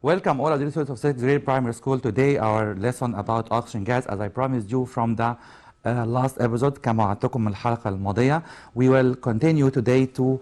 Welcome all of the students of 6th grade primary school. Today our lesson about oxygen gas, as I promised you from the last episode. كما وعدتكم من الحلقة الماضية. We will continue today to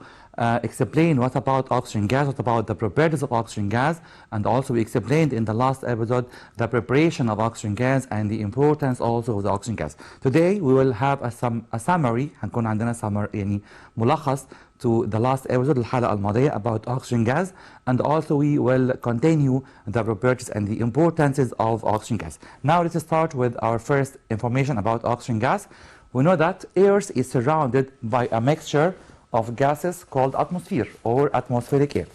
explain what about oxygen gas, what about the properties of oxygen gas, and also we explained in the last episode the preparation of oxygen gas and the importance also of the oxygen gas. Today we will have a summary. هنكون عندنا يعني ملخص to the last episode الحلقة الماضية about oxygen gas, and also we will continue the properties and the importances of oxygen gas. Now let's start with our first information about oxygen gas. We know that Earth is surrounded by a mixture of gases called atmosphere or atmospheric air.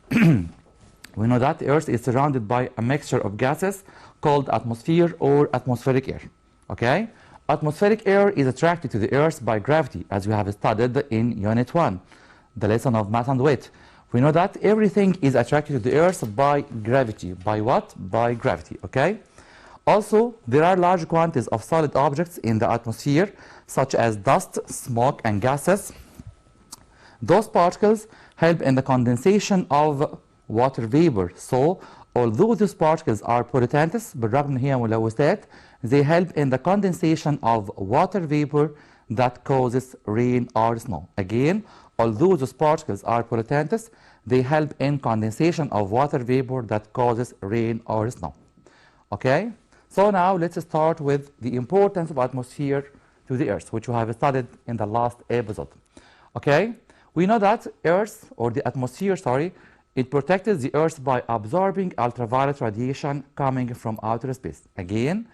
We know that Earth is surrounded by a mixture of gases called atmosphere or atmospheric air. Okay? Atmospheric air is attracted to the Earth by gravity, as we have studied in Unit 1, the lesson of mass and weight. We know that everything is attracted to the Earth by gravity. By what? By gravity. Okay? Also, there are large quantities of solid objects in the atmosphere, such as dust, smoke, and gases. Those particles help in the condensation of water vapor. So, although these particles are pollutants, بالرغم ان هي ملوثات, they help in the condensation of water vapor that causes rain or snow. Again, although those particles are pollutants, they help in condensation of water vapor that causes rain or snow. Okay? So now let's start with the importance of atmosphere to the Earth, which we have studied in the last episode. Okay? We know that Earth, or the atmosphere, sorry, it protects the Earth by absorbing ultraviolet radiation coming from outer space. Again,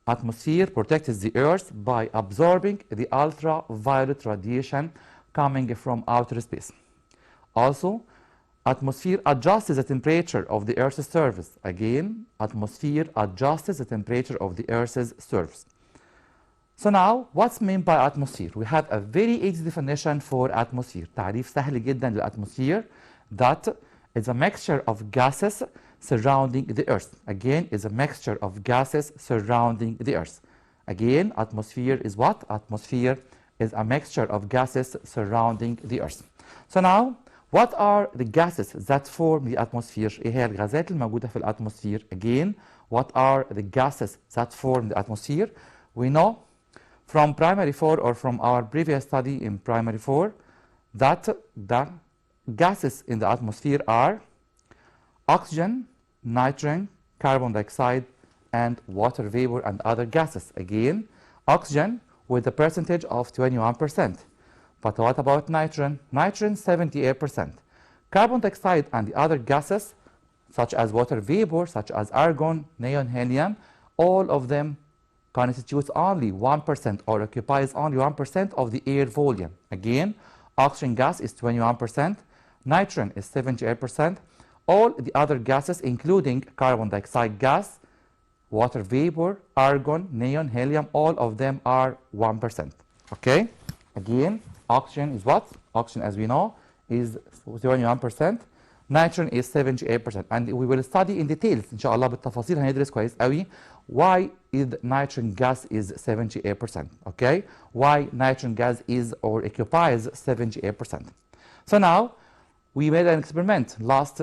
atmosphere protects the Earth by absorbing the ultraviolet radiation coming from outer space. Also, atmosphere adjusts the temperature of the Earth's surface. Again, atmosphere adjusts the temperature of the Earth's surface. So now, what's meant by atmosphere? We have a very easy definition for atmosphere. تعريف سهل جدا للأتموسفير, that is a mixture of gases surrounding the Earth. Again, is a mixture of gases surrounding the Earth. Again, atmosphere is what? Atmosphere is a mixture of gases surrounding the Earth. So now, what are the gases that form the atmosphere? إيه هي الغازات الموجودة في الأتموسفير? Again, what are the gases that form the atmosphere? We know from primary 4 or from our previous study in primary 4 that the gases in the atmosphere are oxygen, nitrogen, carbon dioxide, and water vapor and other gases. Again, oxygen with a percentage of 21%. But what about nitrogen? Nitrogen, 78%. Carbon dioxide and the other gases, such as water vapor, such as argon, neon, helium, all of them constitutes only 1% or occupies only 1% of the air volume. Again, oxygen gas is 21%, nitrogen is 78%, all the other gases including carbon dioxide gas, water vapor, argon, neon, helium, all of them are 1%. Okay? Again, oxygen is what? Oxygen, as we know, is 21%. Nitrogen is 78%. And we will study in details, إن شاء الله بالتفاصيل هندرس كويس قوي why is nitrogen gas is 78%. Okay? Why nitrogen gas is or occupies 78%. So now, we made an experiment last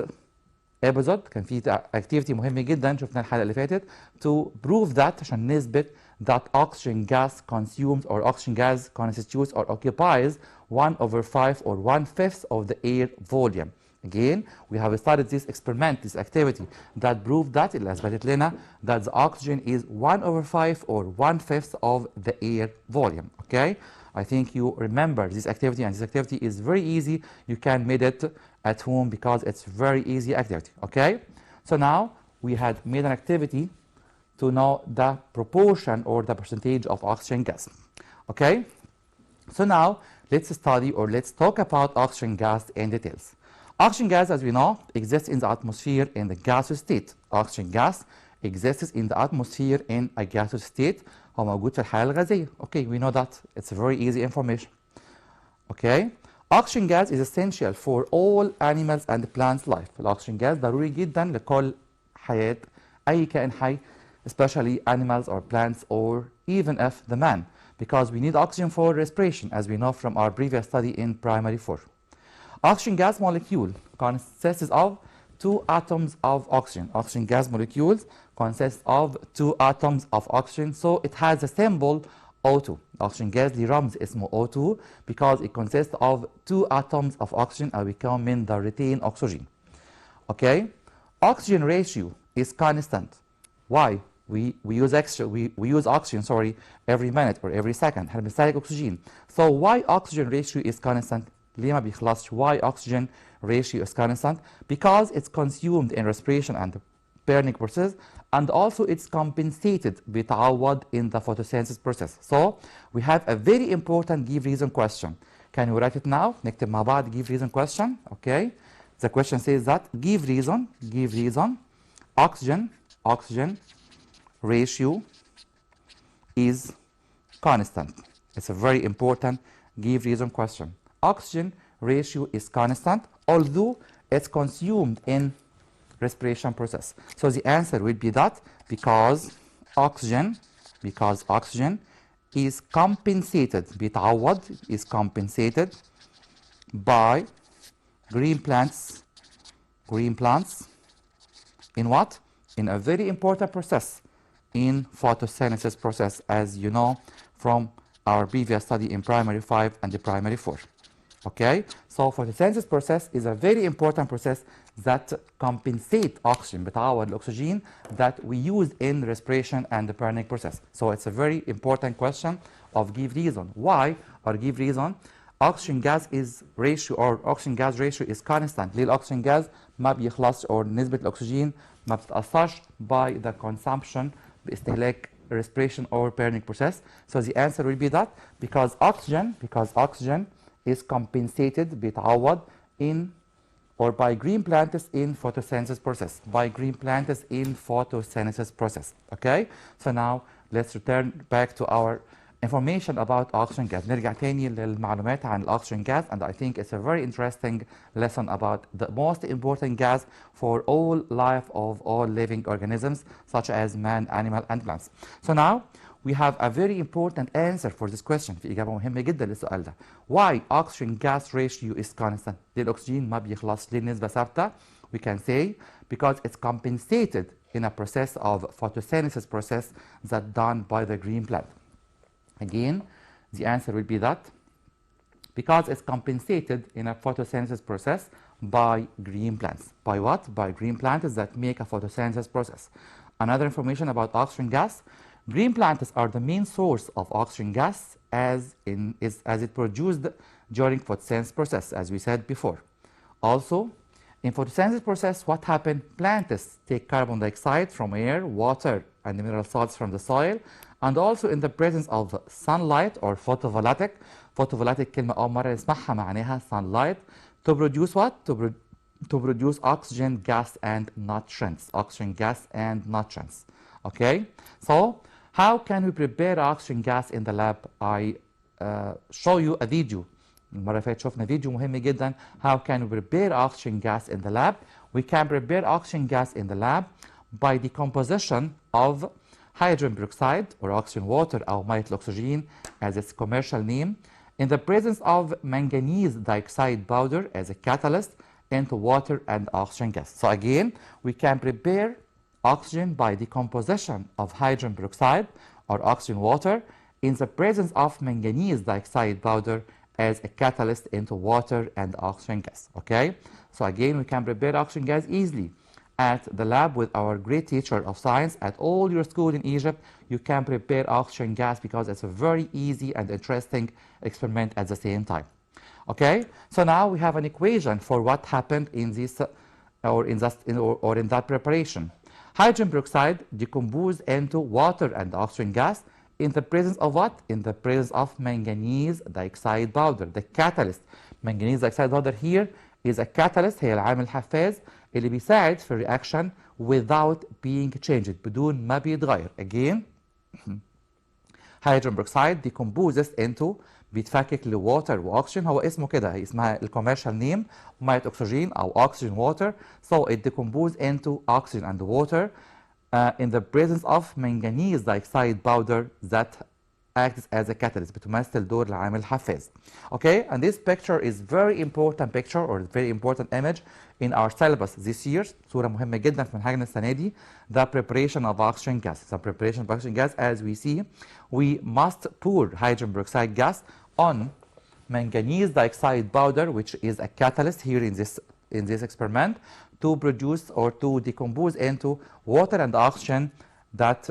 episode. كان في activity مهمة جدا شفنا الحلقة اللي فاتت to prove that عشان نثبت that oxygen gas consumes or oxygen gas constitutes or occupies 1/5 or 1/5 of the air volume. Again, we have started this experiment, this activity that proved that اللي أثبتت لنا that the oxygen is 1/5 or 1/5 of the air volume. Okay? I think you remember this activity, and this activity is very easy. You can make it at home because it's very easy activity. Okay? So now we had made an activity to know the proportion or the percentage of oxygen gas. Okay? So now let's study or let's talk about oxygen gas in details. Oxygen gas, as we know, exists in the atmosphere in the gaseous state. Oxygen gas exists in the atmosphere in a gaseous state. هو موجود في الحالة الغازية. Okay, we know that. It's very easy information. Okay? Oxygen gas is essential for all animals and plants life. الأكسجين gas ضروري جدا لكل حياة أي كائن حي, especially animals or plants or even if the man. because we need oxygen for respiration, as we know from our previous study in primary 4. Oxygen gas molecule consists of 2 atoms of oxygen. Oxygen gas molecules consist of 2 atoms of oxygen, so it has a symbol O2. Oxygen gas ليه رمز اسمه O2 because it consists of 2 atoms of oxygen أو بيكون من ذرتين أكسجين. Okay? Oxygen ratio is constant. Why? We use oxygen every minute or every second. احنا بنستهلك أكسجين. So why oxygen ratio is constant? ليه ما بيخلصش؟ Why oxygen ratio is constant? Because it's consumed in respiration and burning process, and also it's compensated بيتعوض in the photosynthesis process. So we have a very important give reason question. Can you write it now? نكتب مع بعض give reason question. Okay. The question says that give reason oxygen ratio is constant. It's a very important give reason question. Oxygen ratio is constant although it's consumed in respiration process. So the answer would be that because oxygen is compensated بيتعوض is compensated by green plants in what? In a very important process, in photosynthesis process, as you know from our previous study in primary 5 and the primary 4. Okay, so photosynthesis process is a very important process that compensate oxygen بتعوض الأكسجين that we use in respiration and the burning process. So it's a very important question of give reason. Why or give reason oxygen gas ratio is constant. ليه الأكسجين gas ما بيخلصش or نسبة الأكسجين ما بتتأثرش by the consumption باستهلاك respiration or burning process. So the answer will be that because oxygen is compensated بيتعوض in or by green plants in photosynthesis process. Okay, so now let's return back to our information about oxygen gas. نرجع تاني للمعلومات عن oxygen gas, and I think it's a very interesting lesson about the most important gas for all life of all living organisms such as man, animal and plants. So now we have a very important answer for this question. في إجابة مهمة جدا للسؤال ده. Why oxygen gas ratio is constant? ليه الأكسجين ما بيخلصش؟ ليه النسبة ثابتة؟ We can say because it's compensated in a process of photosynthesis process that done by the green plant. Again, the answer will be that because it's compensated in a photosynthesis process by green plants. By what? By green plants that make a photosynthesis process. Another information about oxygen gas. Green plants are the main source of oxygen gas as it produced during photosynthesis process, as we said before. Also, in photosynthesis process, what happened? Plants take carbon dioxide from air, water, and the mineral salts from the soil, and also in the presence of sunlight or photovoltaic. Photovoltaic كلمة أول مرة نسمعها معناها sunlight. To produce what? To produce oxygen gas and nutrients. Oxygen gas and nutrients. Okay? So, how can we prepare oxygen gas in the lab? I show you a video. المرة اللي فاتت شفنا فيديو مهم جدا. How can we prepare oxygen gas in the lab? We can prepare oxygen gas in the lab by decomposition of hydrogen peroxide or oxygen water أو مية الأكسجين as its commercial name in the presence of manganese dioxide powder as a catalyst into water and oxygen gas. So again, we can prepare oxygen by decomposition of hydrogen peroxide or oxygen water in the presence of manganese dioxide powder as a catalyst into water and oxygen gas. Okay, so again we can prepare oxygen gas easily at the lab with our great teacher of science. At all your school in Egypt you can prepare oxygen gas because it's a very easy and interesting experiment at the same time. Okay, so now we have an equation for what happened in this in that preparation. Hydrogen peroxide decomposed into water and oxygen gas in the presence of what? In the presence of manganese dioxide powder, the catalyst. Manganese dioxide powder here is a catalyst, هي العامل الحفاز اللي بيساعد في الرياكشن without being changed, بدون ما بيتغير. Again, hydrogen peroxide decomposes into بيتفكك لواتر واكسجين. هو اسمه كده، هي اسمها الكوميرشال نيم ميه اكسجين او oxygen water. So it decomposes into oxygen and water in the presence of manganese dioxide powder that acts as a catalyst بتمثل دور العامل الحفاز. Okay, and this picture is very important picture or very important image in our syllabus this year. صورة مهمة جدا في منهجنا السنة دي. The preparation of oxygen gas. The preparation of oxygen gas, as we see, we must pour hydrogen peroxide gas on manganese dioxide powder, which is a catalyst here in this experiment, to produce or to decompose into water and oxygen that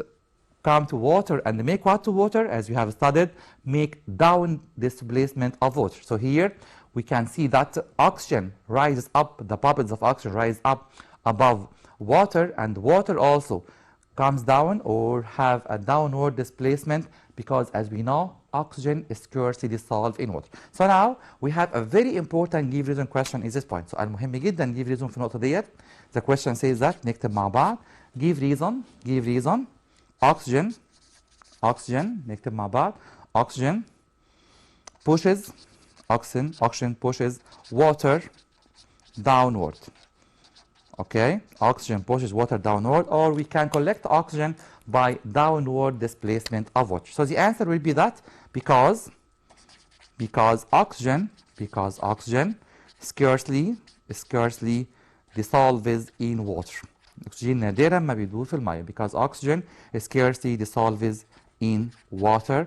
come to water and make what to water, as we have studied, make down displacement of water. So here we can see that oxygen rises up, the bubbles of oxygen rise up above water, and water also comes down or have a downward displacement because, as we know, oxygen is scarcely dissolved in water. So now we have a very important give reason question in this point. So المهم جدا give reason في النقطة ديت. The question says that نكتب مع بعض give reason oxygen نكتب مع بعض oxygen pushes water downward. Okay, oxygen pushes water downward, or we can collect oxygen by downward displacement of water. So the answer will be that because oxygen scarcely dissolves in water. الأكسجين نادرا ما بيدوب في المية because oxygen scarcely dissolves in water,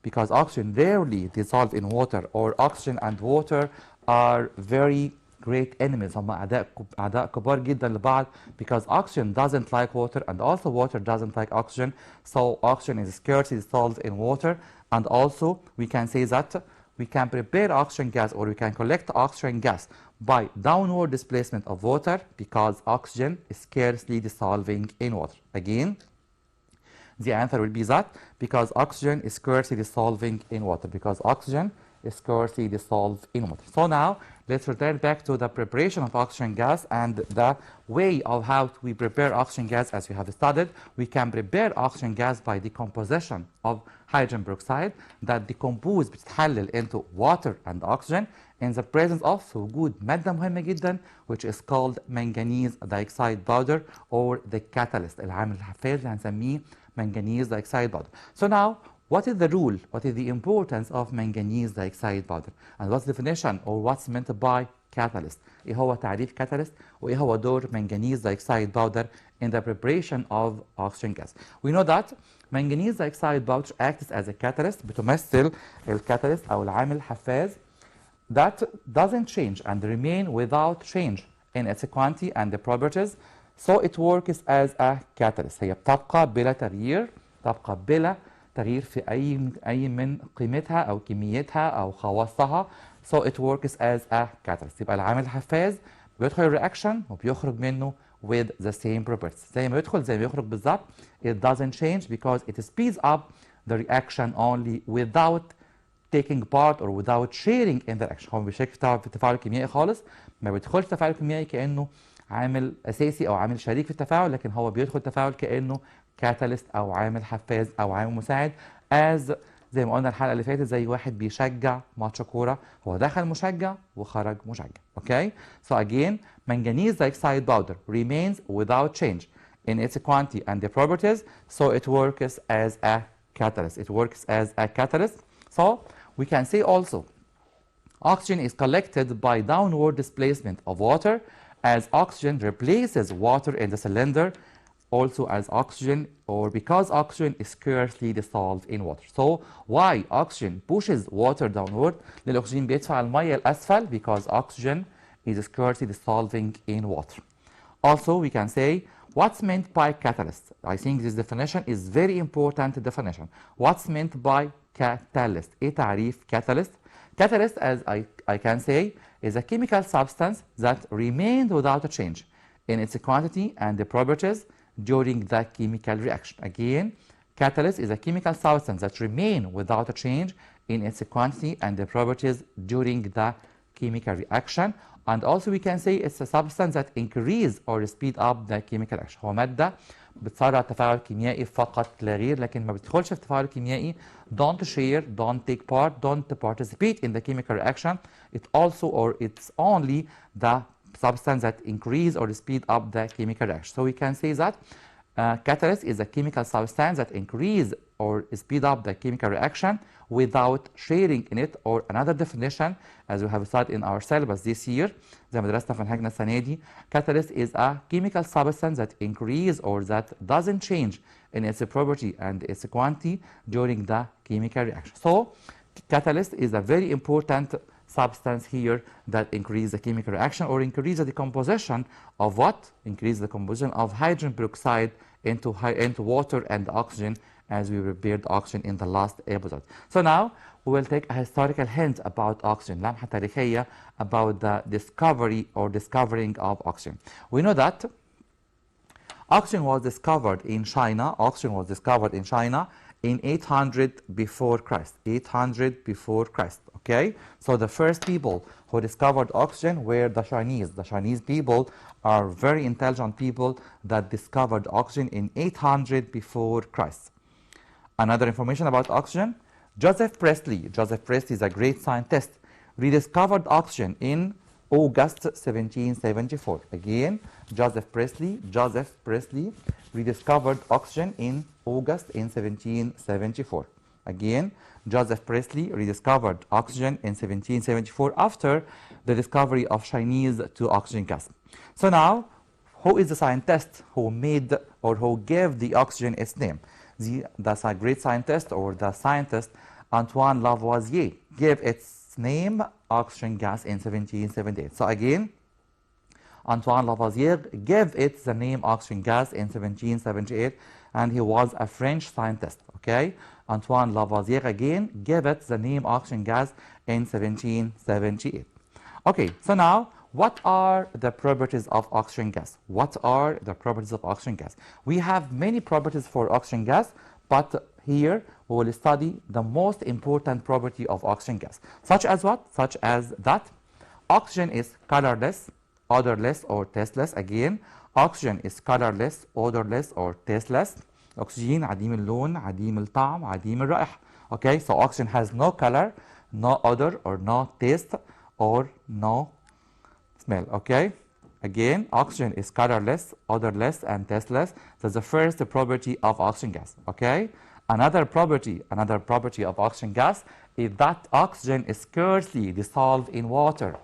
because oxygen rarely dissolves in water, or oxygen and water are very great enemies. هم أعداء كبار جدا لبعض because oxygen doesn't like water and also water doesn't like oxygen. So oxygen is scarcely dissolved in water, and also we can say that we can prepare oxygen gas or we can collect oxygen gas by downward displacement of water because oxygen is scarcely dissolving in water. Again, the answer will be that because oxygen is scarcely dissolving in water, because oxygen is scarcely dissolved in water. So now let's return back to the preparation of oxygen gas and the way of how we prepare oxygen gas. As we have studied, we can prepare oxygen gas by decomposition of hydrogen peroxide that decompose بتتحلل into water and oxygen in the presence of وجود مادة مهمة جدا which is called manganese dioxide powder or the catalyst العامل الحفاز اللي هنسميه manganese dioxide powder. So now what is the rule? What is the importance of manganese dioxide powder? And what's the definition or what's meant by catalyst? إيه هو تعريف catalyst وإيه هو دور manganese dioxide powder in the preparation of oxygen gas? We know that manganese dioxide powder acts as a catalyst بتمثل الكاتاليست أو العامل الحفاز that doesn't change and remain without change in its quantity and the properties. So it works as a catalyst. هي بتبقى بلا تغيير في أي من قيمتها أو كميتها أو خواصها. So it works as a catalyst. يبقى العامل الحفاز بيدخل الرياكشن وبيخرج منه with the same properties. زي ما يدخل زي ما يخرج بالظبط. It doesn't change because it speeds up the reaction only without taking part or without sharing in the reaction. هو ما بيشاركش في التفاعل الكيميائي خالص، ما بيدخلش التفاعل الكيميائي كأنه عامل أساسي أو عامل شريك في التفاعل، لكن هو بيدخل التفاعل كأنه كاتاليست أو عامل حفاز أو عامل مساعد. زي ما قلنا الحلقة اللي فاتت زي واحد بيشجع ماتش كورة، هو دخل مشجع وخرج مشجع. Okay? So again, manganese dioxide powder remains without change in its quantity and the properties, so it works as a catalyst. So we can say also oxygen is collected by downward displacement of water as oxygen replaces water in the cylinder, also as oxygen or because oxygen is scarcely dissolved in water. So why oxygen pushes water downward؟ للأكسجين بيدفع المية الأسفل because oxygen is scarcely dissolving in water. Also we can say what's meant by catalyst. I think this definition is very important definition. What's meant by catalyst? إيه تعريف catalyst? Catalyst, as I can say, is a chemical substance that remained without a change in its quantity and the properties during the chemical reaction. Again, catalyst is a chemical substance that remain without a change in its quantity and the properties during the chemical reaction. And also we can say it's a substance that increase or speed up the chemical reaction. هو مادة بتسرع التفاعل الكيميائي فقط لا غير، لكن ما بتدخلش في التفاعل الكيميائي. Don't share, don't take part, don't participate in the chemical reaction. It's only the substance that increase or speed up the chemical reaction. So we can say that catalyst is a chemical substance that increase or speed up the chemical reaction without sharing in it, or another definition as we have studied in our syllabus this year زي ما درسنا في منهجنا السنة دي. Catalyst is a chemical substance that increase or that doesn't change in its property and its quantity during the chemical reaction. So catalyst is a very important substance here that increase the chemical reaction or increase the decomposition of what? Increase the composition of hydrogen peroxide into water and oxygen, as we prepared oxygen in the last episode. So now we will take a historical hint about oxygen, لمحة تاريخية about the discovery or discovering of oxygen. We know that oxygen was discovered in China. Oxygen was discovered in China in 800 before Christ. 800 before Christ. Okay, so the first people who discovered oxygen were the Chinese. The Chinese people are very intelligent people that discovered oxygen in 800 before Christ. Another information about oxygen, Joseph Priestley. Joseph Priestley is a great scientist. Rediscovered oxygen in August 1774. Again, Joseph Priestley rediscovered oxygen in August in 1774. Again, Joseph Priestley rediscovered oxygen in 1774 after the discovery of Chinese to oxygen gas. So now, who is the scientist who made or who gave the oxygen its name? That's a great scientist, or the scientist Antoine Lavoisier gave its name oxygen gas in 1778. So again, Antoine Lavoisier gave it the name oxygen gas in 1778, and he was a French scientist. Okay, Antoine Lavoisier again gave it the name oxygen gas in 1778. Okay, so now what are the properties of oxygen gas? What are the properties of oxygen gas? We have many properties for oxygen gas, but here we will study the most important property of oxygen gas. Such as what? Such as that oxygen is colorless, odorless, or tasteless. Again, oxygen is colorless, odorless, or tasteless. Oxygen عديم اللون, عديم الطعم, عديم الرائحة. Okay, so oxygen has no color, no odor, or no taste, or no smell. Okay, again, oxygen is colorless, odorless, and tasteless. That's the first property of oxygen gas. Okay, another property of oxygen gas is that oxygen is scarcely dissolved in water.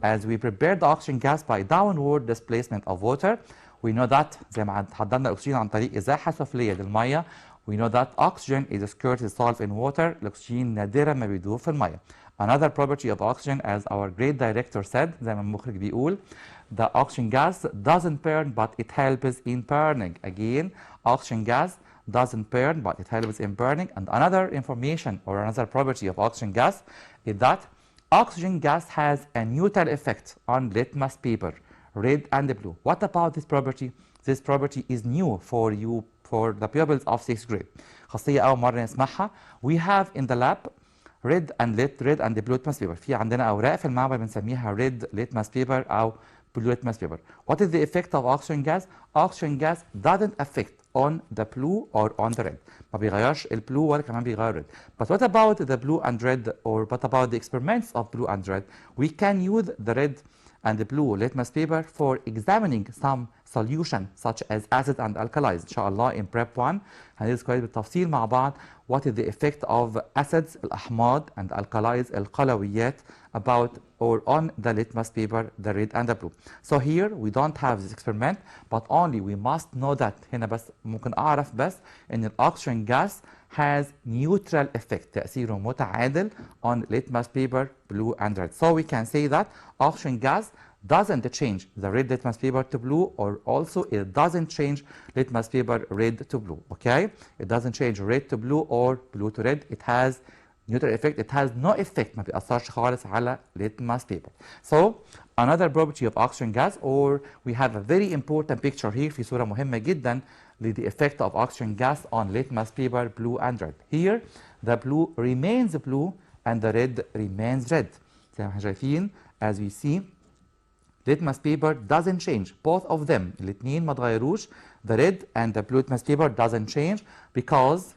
As we prepare the oxygen gas by downward displacement of water, we know that زي ما حضرنا الأكسجين عن طريق إزاحة سفلية للمية, we know that oxygen is scarcely dissolved in water. الأكسجين نادرا ما بيدوب في المية. Another property of oxygen, as our great director said, زي ما المخرج بيقول, the oxygen gas doesn't burn but it helps in burning. Again, oxygen gas doesn't burn but it helps in burning. And another information or another property of oxygen gas is that oxygen gas has a neutral effect on litmus paper, red and blue. What about this property? This property is new for you, for the pupils of 6th grade. خاصية أول مرة نسمعها. We have in the lab red and blue litmus paper. في عندنا أوراق في المعمل بنسميها red litmus paper أو blue litmus paper. What is the effect of oxygen gas? Oxygen gas doesn't affect on the blue or on the red. ما بيغيرش البلو ولا كمان بيغير red. But what about the blue and red, or what about the experiments of blue and red? We can use the red and the blue litmus paper for examining some solution such as acid and alkalis. إن شاء الله in prep 1 هندرس كويس بالتفصيل مع بعض what is the effect of acids الأحماض and alkalis القلويات about or on the litmus paper, the red and the blue. So here we don't have this experiment, but only we must know that هنا بس ممكن أعرف بس إن الأكسجين gas has neutral effect, تأثيره متعادل on litmus paper, blue and red. So we can say that oxygen gas doesn't change the red litmus paper to blue, or also it doesn't change litmus paper red to blue. Okay, it doesn't change red to blue or blue to red. It has neutral effect. It has no effect, ما بيأثرش خالص على litmus paper. So another property of oxygen gas, or we have a very important picture here في صورة مهمة جدا the effect of oxygen gas on litmus paper, blue and red. Here the blue remains blue and the red remains red. زي ما احنا شايفين, as we see, litmus paper doesn't change. Both of them, الاثنين ما تغيروش. The red and the blue litmus paper doesn't change because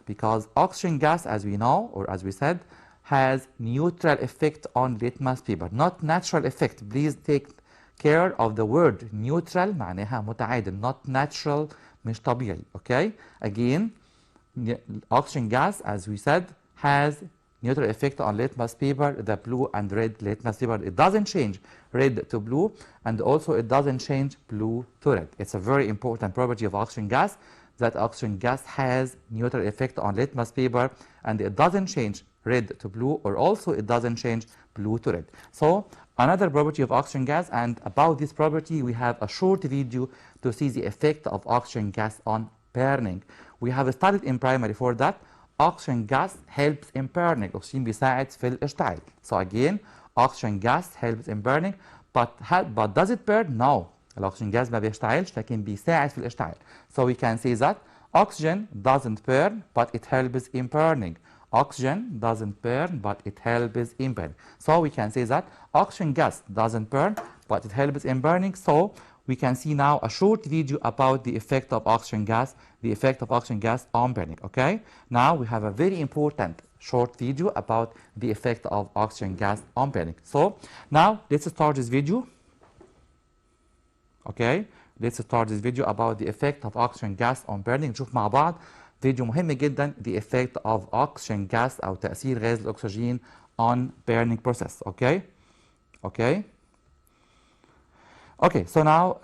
oxygen gas, as we know or as we said, has neutral effect on litmus paper, not natural effect. Please take care of the word neutral, معناها متعادل, not natural, مش طبيعي. Okay, again, oxygen gas, as we said, has neutral effect on litmus paper, the blue and red litmus paper. It doesn't change red to blue, and also it doesn't change blue to red. It's a very important property of oxygen gas, that oxygen gas has neutral effect on litmus paper, and it doesn't change red to blue, or also it doesn't change blue to red. So another property of oxygen gas, and about this property we have a short video to see the effect of oxygen gas on burning. We have studied in primary for that. Oxygen gas helps in burning. أكسجين بيساعد في الاشتعال. So again, oxygen gas helps in burning, but does it burn? No. الأكسجين gas ما بيشتعلش لكن بيساعد في الاشتعال. So we can say that oxygen doesn't burn, but it helps in burning. Oxygen doesn't burn, but it helps in burning. So we can say that oxygen gas doesn't burn, but it helps in burning. So we can see now a short video about the effect of oxygen gas, on burning, okay? Now we have a very important short video about the effect of oxygen gas on burning. So now let's start this video, okay? Let's start this video about the effect of oxygen gas on burning. نشوف مع بعض فيديو مهم جدا the effect of oxygen gas أو تأثير غاز الأكسجين on burning process, okay? Okay, so now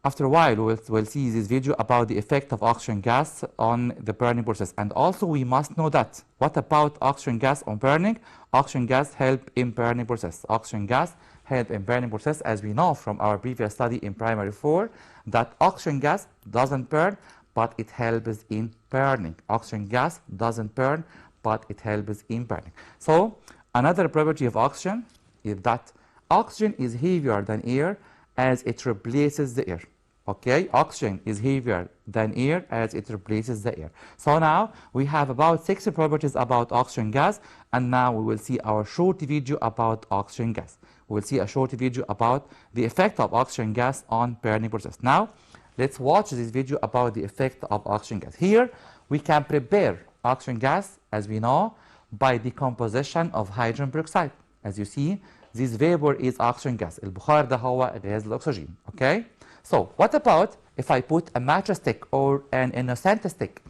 after a while we'll see this video about the effect of oxygen gas on the burning process. And also we must know that what about oxygen gas on burning? Oxygen gas help in burning process. Oxygen gas help in burning process, as we know from our previous study in primary 4, that oxygen gas doesn't burn, but it helps in burning. Oxygen gas doesn't burn, but it helps in burning. So another property of oxygen is that oxygen is heavier than air as it replaces the air. Okay, oxygen is heavier than air as it replaces the air. So now we have about 6 properties about oxygen gas, and now we will see our short video about oxygen gas. We will see a short video about the effect of oxygen gas on burning process. Now let's watch this video about the effect of oxygen gas. Here we can prepare oxygen gas, as we know, by decomposition of hydrogen peroxide. As you see, this vapor is oxygen gas. البخار ده هو غاز الأكسجين. Okay? So what about if I put a matchstick or an innocent stick?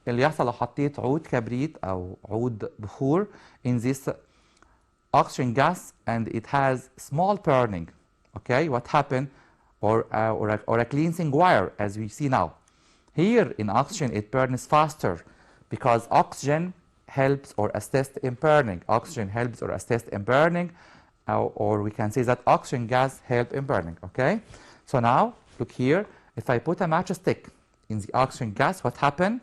اللي يحصل لو حطيت عود كبريت أو عود بخور in this oxygen gas and it has small burning. Okay? What happened? Or a cleansing wire, as we see now. Here in oxygen it burns faster because oxygen helps or assists in burning. Oxygen helps or assists in burning. Or we can say that oxygen gas help in burning, okay? So now, look here, if I put a matchstick in the oxygen gas, what happened?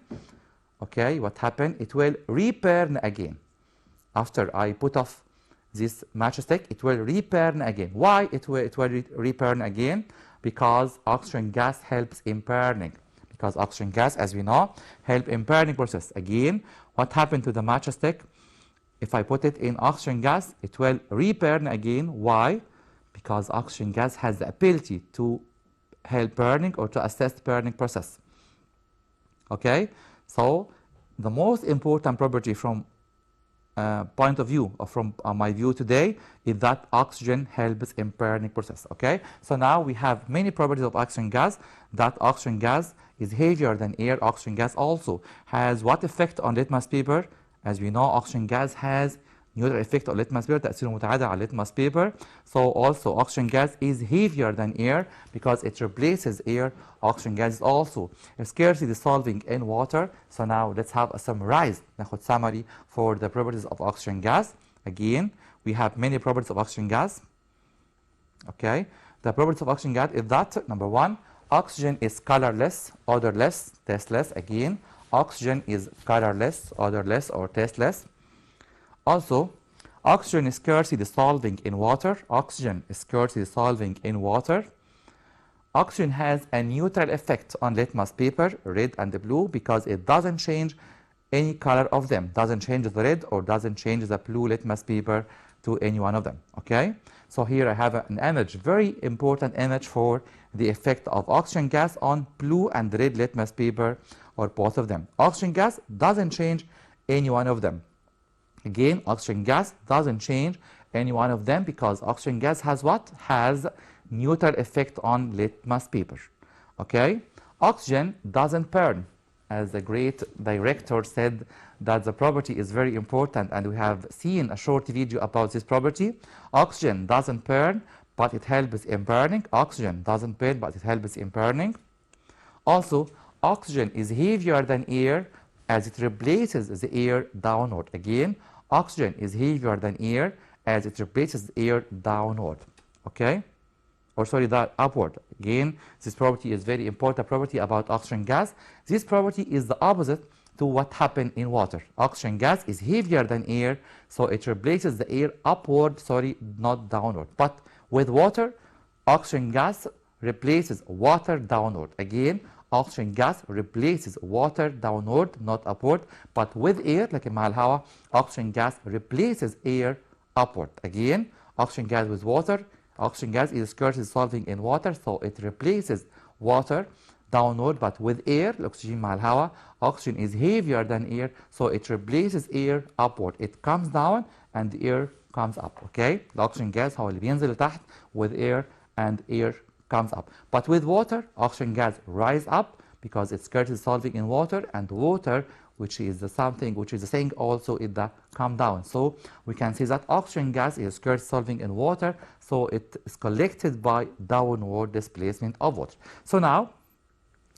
Okay, what happened? It will reburn again. After I put off this matchstick, it will reburn again. Why it will reburn again? Because oxygen gas helps in burning. Because oxygen gas, as we know, help in burning process. Again, what happened to the matchstick? If I put it in oxygen gas, it will reburn again. Why? Because oxygen gas has the ability to help burning or to assist burning process. Okay? So the most important property from point of view, or from my view today, is that oxygen helps in burning process. Okay? So now we have many properties of oxygen gas. That oxygen gas is heavier than air. Oxygen gas also has what effect on litmus paper? As we know, oxygen gas has neutral effect on litmus paper, تأثيره متعادل على litmus paper. So also oxygen gas is heavier than air because it replaces air. Oxygen gas is also scarcely dissolving in water. So now let's have a summary for the properties of oxygen gas. Again, we have many properties of oxygen gas. Okay, the properties of oxygen gas is that, number 1, oxygen is colorless, odorless, tasteless. Again, oxygen is colorless, odorless, or tasteless. Also, oxygen is scarcely dissolving in water. Oxygen is scarcely dissolving in water. Oxygen has a neutral effect on litmus paper, red and blue, because it doesn't change any color of them. Doesn't change the red or doesn't change the blue litmus paper to any one of them. Okay? So here I have an image, very important image for the effect of oxygen gas on blue and red litmus paper, or both of them. Oxygen gas doesn't change any one of them. Again, oxygen gas doesn't change any one of them because oxygen gas has what? Has neutral effect on litmus paper. Okay? Oxygen doesn't burn. as the great director said, that the property is very important, and we have seen a short video about this property. Oxygen doesn't burn, but it helps in burning. Oxygen doesn't burn, but it helps in burning. Also, oxygen is heavier than air as it replaces the air downward. Again, oxygen is heavier than air as it replaces air downward. Okay? Or sorry, that upward. Again, this property is very important property about oxygen gas. This property is the opposite to what happened in water. Oxygen gas is heavier than air, so it replaces the air upward, sorry, not downward. But with water, oxygen gas replaces water downward. Again, oxygen gas replaces water downward, not upward. But with air, لكن مع الهواء, oxygen gas replaces air upward. Again, oxygen gas with water, oxygen gas is scarcely dissolving in water, so it replaces water downward. But with air, الأكسجين مع الهواء, oxygen is heavier than air, so it replaces air upward. It comes down and the air comes up. Okay? The oxygen gas هو اللي بينزل لتحت with air, and air comes up. But with water, oxygen gas rise up because it's scarcely dissolving in water, and water, which is the something, which is the thing also, is the come down. So we can see that oxygen gas is scarcely dissolving in water, so it is collected by downward displacement of water. So now,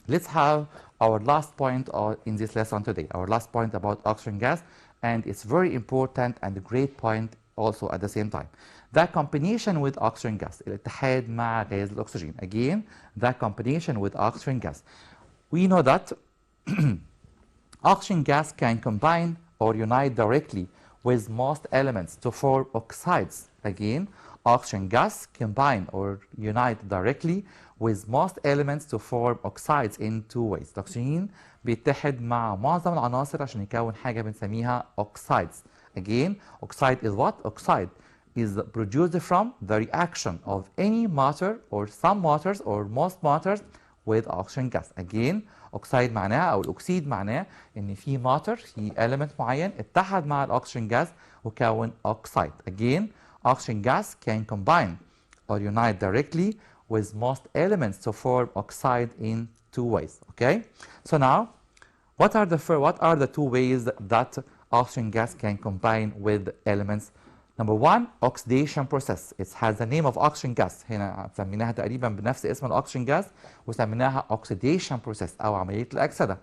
let's have our last point in this lesson today, our last point about oxygen gas, and it's very important and a great point also at the same time. The combination with oxygen gas, الاتحاد مع غاز الأكسجين. Again, the combination with oxygen gas. We know that oxygen gas can combine or unite directly with most elements to form oxides. Again, oxygen gas combine or unite directly with most elements to form oxides in two ways. الأكسجين بيتحد مع معظم العناصر عشان يكون حاجة بنسميها oxides. Again, oxide is what? Oxide is produced from the reaction of any matter or some matters or most matters with oxygen gas. Again, oxide معناها أو الأكسيد معناه إن في matter في element معين اتحد مع الأكسجين gas وكون oxide. Again, oxygen gas can combine or unite directly with most elements to form oxide in two ways. Okay? So now, what are the two ways that oxygen gas can combine with elements? Number one, oxidation process. It has the name of oxygen gas. هنا سميناها تقريبا بنفس اسم الأكسجين gas وسميناها oxidation process أو عملية الأكسدة.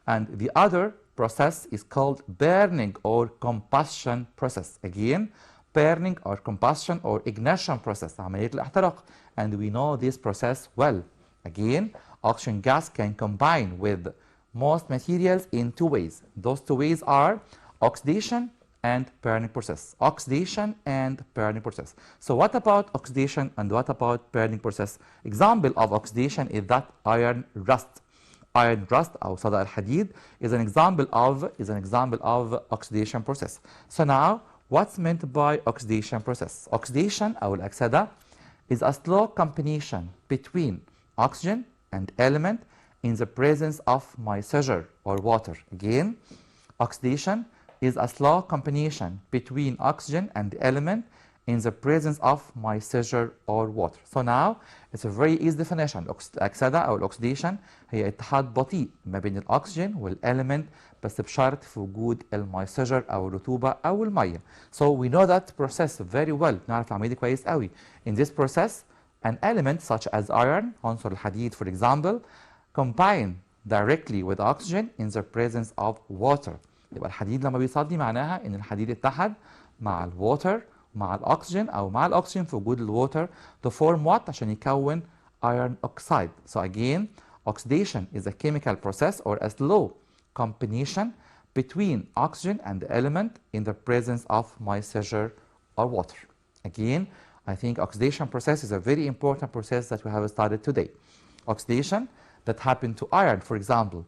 And the other process is called burning or combustion process. Again, burning or combustion or ignition process, عملية الاحتراق. And we know this process well. Again, oxygen gas can combine with most materials in two ways. Those two ways are oxidation and burning process. Oxidation and burning process. So what about oxidation and what about burning process? Example of oxidation is that iron rust. Iron rust أو صدأ الحديد is an example of oxidation process. So now, what's meant by oxidation process? Oxidation أو الأكسدة is a slow combination between oxygen and element in the presence of moisture or water. Again, oxidation is a slow combination between oxygen and the element in the presence of moisture or water. So now, it's a very easy definition. الأكسدة أو الأكسديشن هي اتحاد بطيء ما بين الأكسجين والإلمنت بس بشرط في وجود المويسجر أو الرطوبة أو المية. So we know that process very well. نعرف العملية دي كويس قوي. In this process, an element such as iron, عنصر الحديد for example, combine directly with oxygen in the presence of water. يبقى الحديد لما بيصدي معناها ان الحديد اتحد مع الووتر مع الاكسجين او مع الاكسجين في وجود الووتر to form what عشان يكون iron oxide. So again, oxidation is a chemical process or a slow combination between oxygen and the element in the presence of moisture or water. Again, I think oxidation process is a very important process that we have studied today. Oxidation that happened to iron, for example,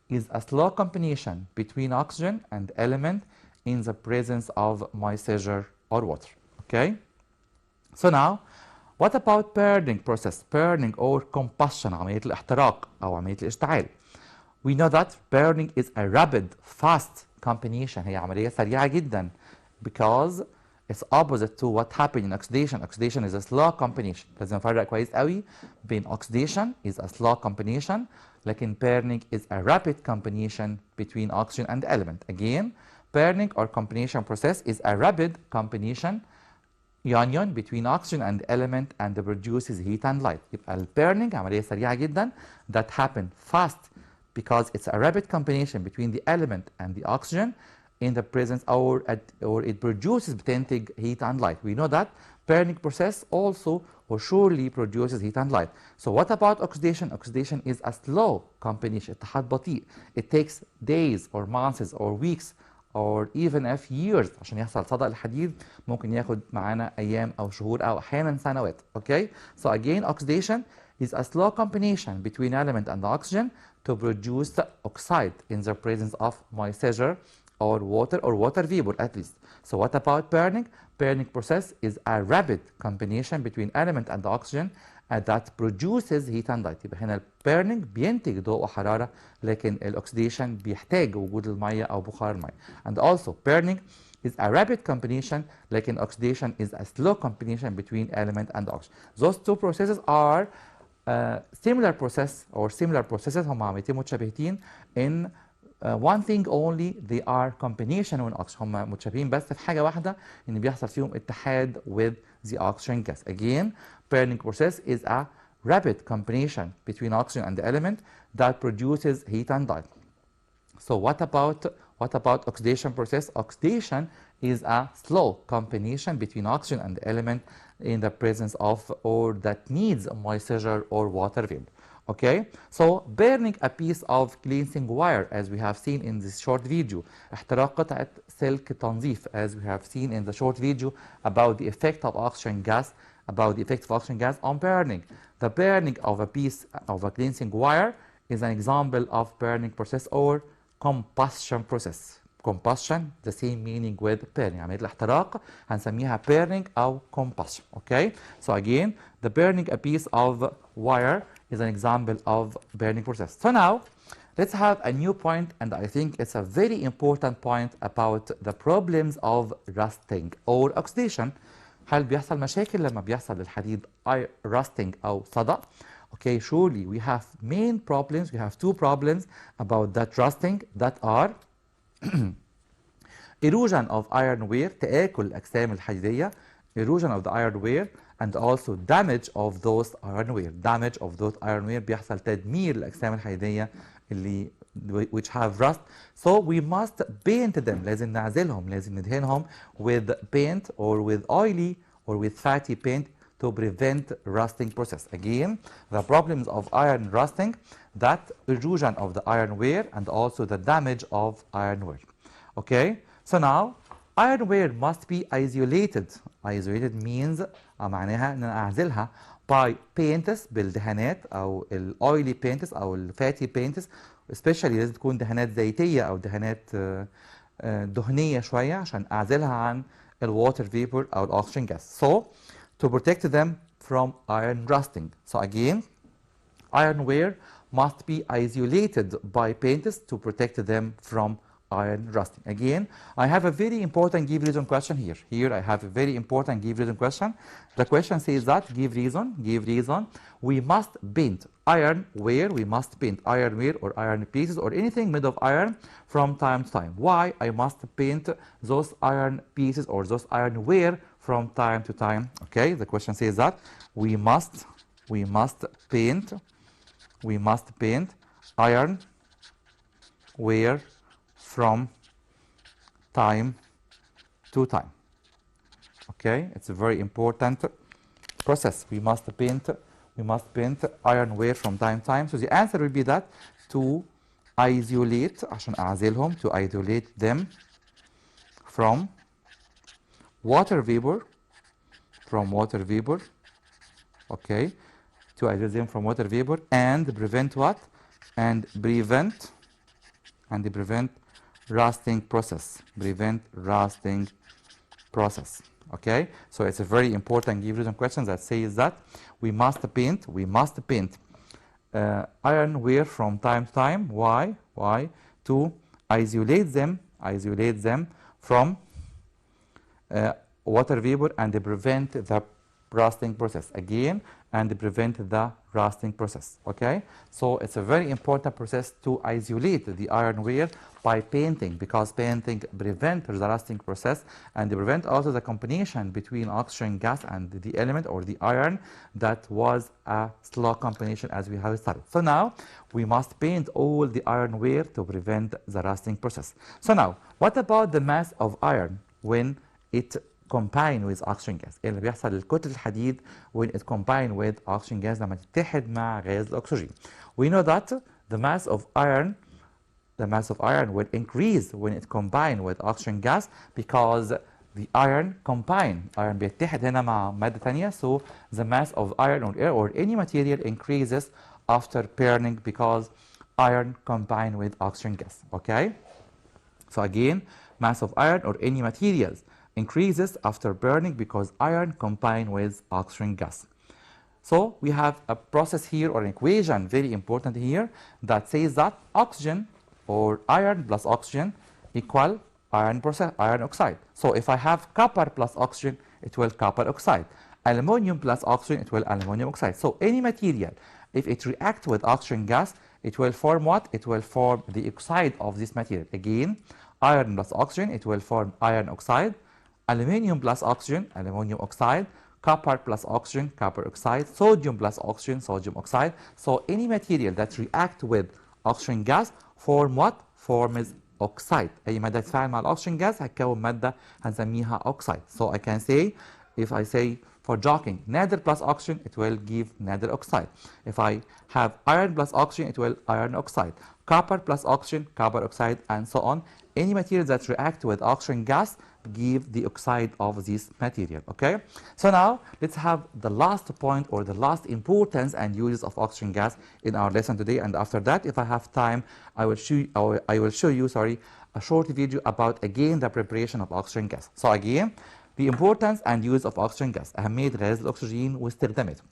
is a slow combination between oxygen and element in the presence of moisture or water. Okay? So now, what about burning process? Burning or combustion, عملية الاحتراق أو عملية الاشتعال. We know that burning is a rapid, fast combination. هي عملية سريعة جدا because It's opposite to what happened in oxidation. Oxidation is a slow combination. لازم نفرق كويس قوي بين oxidation is a slow combination لكن burning is a rapid combination between oxygen and element. Again, burning or combination process is a rapid combination union between oxygen and element and produces heat and light. يبقى ال burning عملية سريعة جدا that happen fast because it's a rapid combination between the element and the oxygen in the presence or it produces بتنتج heat and light. We know that burning process also or surely produces heat and light. So what about oxidation? Oxidation is a slow combination. اتحاد بطيء. It takes days or months or weeks or even if years عشان يحصل صدأ الحديد ممكن ياخد معانا أيام أو شهور أو أحيانا سنوات. Okay? So again, oxidation is a slow combination between element and oxygen to produce the oxide in the presence of moisture or water vapor at least. So what about burning? Burning process is a rapid combination between element and oxygen that produces heat and light. يبقى هنا burning بينتج ضوء وحرارة لكن الاكسيديشن بيحتاج وجود المية أو بخار المية. And also burning is a rapid combination لكن oxidation is a slow combination between element and oxygen. Those two processes are similar processes هم عمليتين متشابهتين in one thing only they are combination with oxygen. هم متشابهين بس في حاجة واحدة إن بيحصل فيهم اتحاد with the oxygen gas. Again, burning process is a rapid combination between oxygen and the element that produces heat and light. So what about oxidation process? Oxidation is a slow combination between oxygen and the element in the presence of or that needs moisture or water vapor. Okay, so burning a piece of cleansing wire as we have seen in this short video, احتراق قطعة سلك تنظيف as we have seen in the short video about the effect of oxygen gas on burning. The burning of a piece of a cleansing wire is an example of burning process or combustion process. Combustion, the same meaning with burning. عملية الاحتراق هنسميها burning أو combustion. Okay, so again, the burning a piece of wire is an example of burning process. So now, let's have a new point, and I think it's a very important point about the problems of rusting or oxidation. هل بيحصل مشاكل لما بيحصل للحديد rusting أو صدأ؟ Okay, surely we have main problems. We have two problems about that rusting that are erosion of ironware, تآكل الأجسام الحديدية, erosion of the ironware, and also damage of those ironware. Damage of those ironware بيحصل تدمير الأجسام الحديدية اللي which have rust. So we must paint them. لازم نعزلهم, لازم ندهنهم with paint or with oily or with fatty paint to prevent rusting process. Again, the problems of iron rusting, that erosion of the ironware and also the damage of ironware. Okay, so now ironware must be isolated. Isolated means معناها ان انا اعزلها by paints بالدهانات او الاويلي paints او الفاتي paints, especially لازم تكون دهانات زيتيه او دهانات دهنيه شويه عشان اعزلها عن الwater vapor او الاكسجين gas. So to protect them from iron rusting. So again, ironware must be isolated by paints to protect them from iron rusting. Again, I have a very important give reason question here. Here I have a very important give reason question. The question says that give reason, we must paint ironware, we must paint ironware or iron pieces or anything made of iron from time to time. Why I must paint those iron pieces or those ironware from time to time? Okay, the question says that we must paint ironware from time to time. Okay, it's a very important process. We must paint ironware from time to time. So the answer will be that to isolate, عشان أعزلهم, to isolate them from water vapor, okay, to isolate them from water vapor and prevent what? And prevent rusting process. Okay, so it's a very important give reason question that says that we must paint ironware from time to time. Why? To isolate them from water vapor and prevent the rusting process again, and prevent the rusting process. Okay, so it's a very important process to isolate the ironware by painting, because painting prevents the rusting process and prevent also the combination between oxygen gas and the element or the iron that was a slow combination as we have studied. So now we must paint all the ironware to prevent the rusting process. So now what about the mass of iron when it combine with oxygen gas؟ ايه اللي بيحصل لكتلة الحديد when it combine with oxygen gas لما تتحد مع غاز الأكسجين؟ We know that the mass of iron will increase when it combine with oxygen gas because the iron بيتحد هنا مع مادة تانية, so the mass of iron or air or any material increases after burning because iron combine with oxygen gas. Okay, so again, mass of iron or any materials increases after burning because iron combine with oxygen gas. So we have a process here or an equation very important here that says that oxygen or iron plus oxygen equal iron oxide. So if I have copper plus oxygen, it will copper oxide. Aluminum plus oxygen, it will aluminum oxide. So any material, if it reacts with oxygen gas, it will form what? It will form the oxide of this material. Again, iron plus oxygen, it will form iron oxide. Aluminium plus oxygen, aluminum oxide. Copper plus oxygen, copper oxide. Sodium plus oxygen, sodium oxide. So any material that react with oxygen gas form what? Forms oxide. أي مادة تتفاعل مع الأكسجين gas هتكون مادة هنسميها oxide. So I can say, if I say for jogging, Nادر plus oxygen, it will give Nádar oxide. If I have iron plus oxygen, it will iron oxide. Copper plus oxygen, copper oxide, and so on. Any material that react with oxygen gas give the oxide of this material. Okay, so now let's have the last point or the last importance and uses of oxygen gas in our lesson today, and after that, if I have time, I will show you a short video about again the preparation of oxygen gas. So again, the importance and use of oxygen gas, أهمية غاز الأكسجين واستخداماته.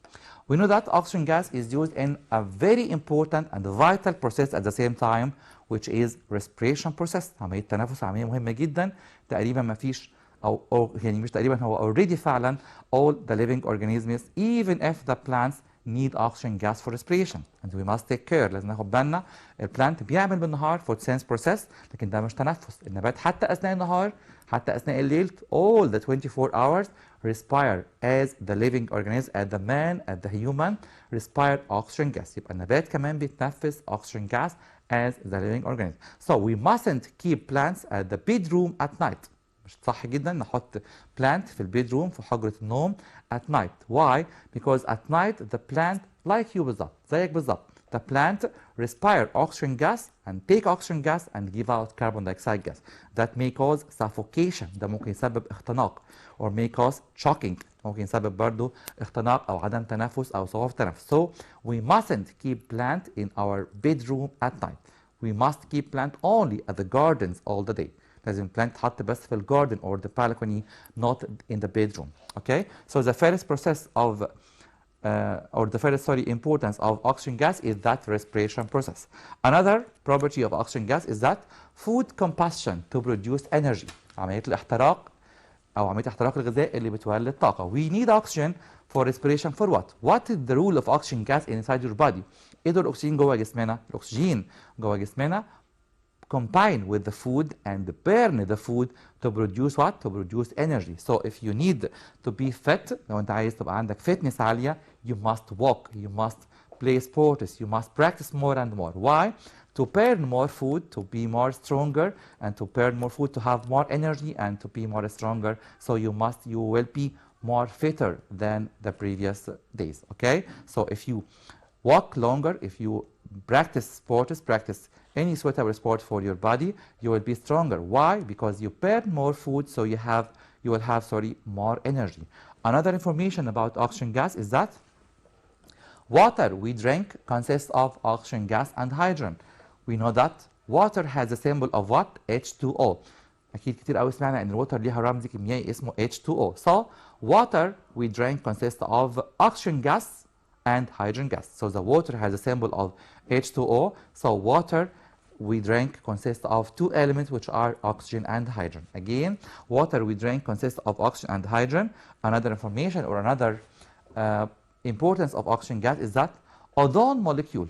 We know that oxygen gas is used in a very important and vital process at the same time, which is respiration process. عملية تنفس عملية مهمة جدا. تقريبا ما فيش أو يعني مش تقريبا هو already فعلا all the living organisms even if the plants need oxygen gas for respiration, and we must take care. لازم ناخد بالنا البلانت بيعمل بالنهار photosynthesis process لكن ده مش تنفس. النبات حتى أثناء النهار حتى أثناء الليل all the 24 hours respire as the living organism, as the man, as the human respire oxygen gas. يبقى النبات كمان بيتنفس oxygen gas as the living organism. So we mustn't keep plants at the bedroom at night. مش صح جدا نحط plant في البيدروم في حجرة النوم at night. Why? Because at night the plant like you بالظبط زيك بالظبط. The plant respire oxygen gas and take oxygen gas and give out carbon dioxide gas. That may cause suffocation. ده ممكن يسبب اختناق. Or may cause choking. ممكن يسبب برضو اختناق أو عدم تنفس أو صعوبة تنفس. So we mustn't keep plant in our bedroom at night. We must keep plant only at the gardens all the day. لازم plant تحط بس في الجاردن or the balcony, not in the bedroom. Okay? So the first process of importance of oxygen gas is that respiration process. Another property of oxygen gas is that food combustion to produce energy. عملية الاحتراق أو عملية احتراق الغذاء اللي بتولد طاقة. We need oxygen for respiration for what? What is the role of oxygen gas inside your body? إيه دور الأكسجين جوه جسمنا؟ الأكسجين جوه جسمنا combine with the food and burn the food to produce what? To produce energy. So if you need to be fit, لو أنت عايز تبقى عندك fitness عالية, you must walk, you must play sports, you must practice more and more. Why? To burn more food, to be more stronger, and to burn more food, to have more energy and to be more stronger. So you will be more fitter than the previous days. Okay? So if you walk longer, if you practice sports, practice any suitable sport for your body, you will be stronger. Why? Because you burn more food, so you will have more energy. Another information about oxygen gas is that water we drink consists of oxygen gas and hydrogen. We know that water has a symbol of what? H2O. أكيد كتير قوي سمعنا إن الوتر ليها رمز كيميائي اسمه H2O. So water we drink consists of oxygen gas and hydrogen gas. So the water has a symbol of H2O. So water we drink consists of two elements, which are oxygen and hydrogen. Again, water we drink consists of oxygen and hydrogen. Another information or another importance of oxygen gas is that ozone molecule,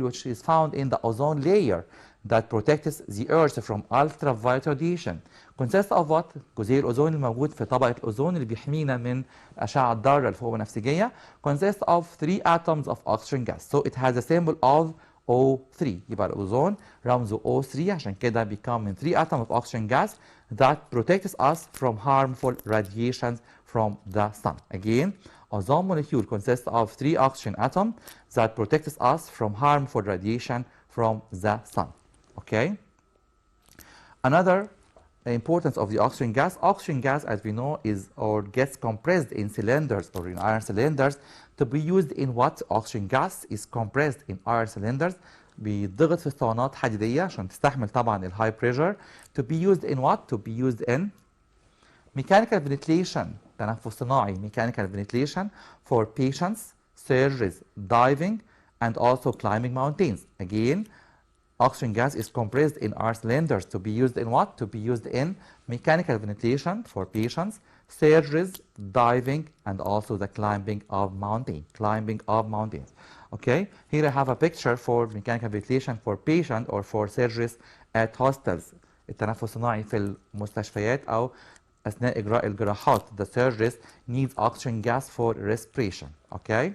which is found in the ozone layer that protects the earth from ultraviolet radiation, consists of what؟ جزيء الأوزون الموجود في طبقة الأوزون اللي بيحمينا من أشعة الضارة الفوق بنفسجية consists of 3 atoms of oxygen gas. So it has a symbol of O3. يبقى الأوزون رمزه O3 عشان كده become من 3 atoms of oxygen gas that protects us from harmful radiations from the sun. Again, ozone molecule consists of 3 oxygen atoms that protects us from harmful radiation from the sun. Okay? Another importance of the oxygen gas, as we know, is or gets compressed in cylinders or in iron cylinders to be used in what? Oxygen gas is compressed in iron cylinders. بيتضغط في اسطوانات حديدية عشان تستحمل طبعا ال high pressure. To be used in what? To be used in mechanical ventilation, تنفس صناعي, mechanical ventilation for patients, surgeries, diving, and also climbing mountains. Again, oxygen gas is compressed in our cylinders to be used in what? To be used in mechanical ventilation for patients, surgeries, diving, and also the climbing of mountains. Okay, here I have a picture for mechanical ventilation for patient or for surgeries at hospitals. التنفس الصناعي في المستشفيات أو أثناء إجراء الجراحات. The surgeries needs oxygen gas for respiration. Okay.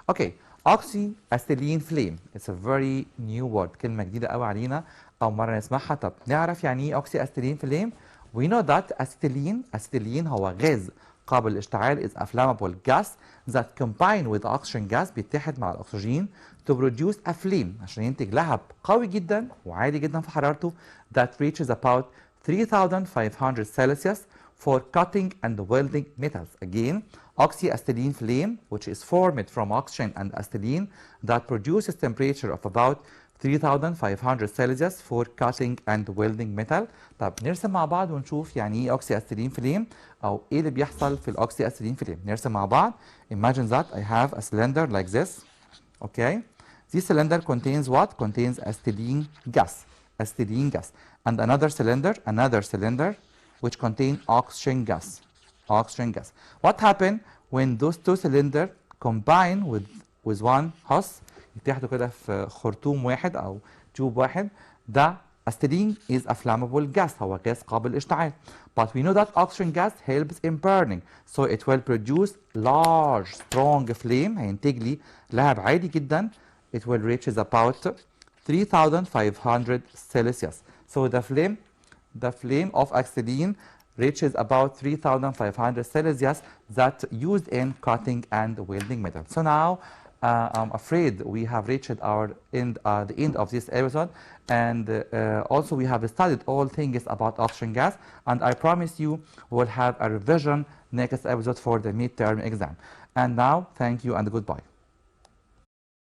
Okay. Oxyacetylene flame. It's a very new word. كلمة جديدة قوي علينا أو مرة نسمعها. طب نعرف يعني إيه oxyacetylene flame? We know that acetylene هو غاز قابل للاشتعال is a flammable gas that combine with oxygen gas بيتحد مع الأكسجين to produce a flame عشان ينتج لهب قوي جدا وعالي جدا في حرارته that reaches about 3500 Celsius for cutting and welding metals. Again, oxyacetylene flame, which is formed from oxygen and acetylene, that produces temperature of about 3500 Celsius for cutting and welding metal. طب نرسم مع بعض ونشوف يعني ايه oxyacetylene flame او ايه اللي بيحصل في الاوكسيacetylene flame. نرسم مع بعض. Imagine that I have a cylinder like this. Okay. This cylinder contains what? Contains acetylene gas. And another cylinder which contain oxygen gas. What happens when those two cylinders combine with one hose يتحدوا كده في خرطوم واحد أو تيوب واحد؟ ده acetylene is a flammable gas. هو غاز قابل للاشتعال. But we know that oxygen gas helps in burning, so it will produce large strong flame. هينتج لي لهب عالي جدا. It will reach about 3500 Celsius. So the flame of acetylene reaches about 3500 Celsius that used in cutting and welding metal. So now I'm afraid we have reached the end of this episode, and also we have studied all things about oxygen gas, and I promise you we'll have a revision next episode for the midterm exam. And now, thank you and goodbye.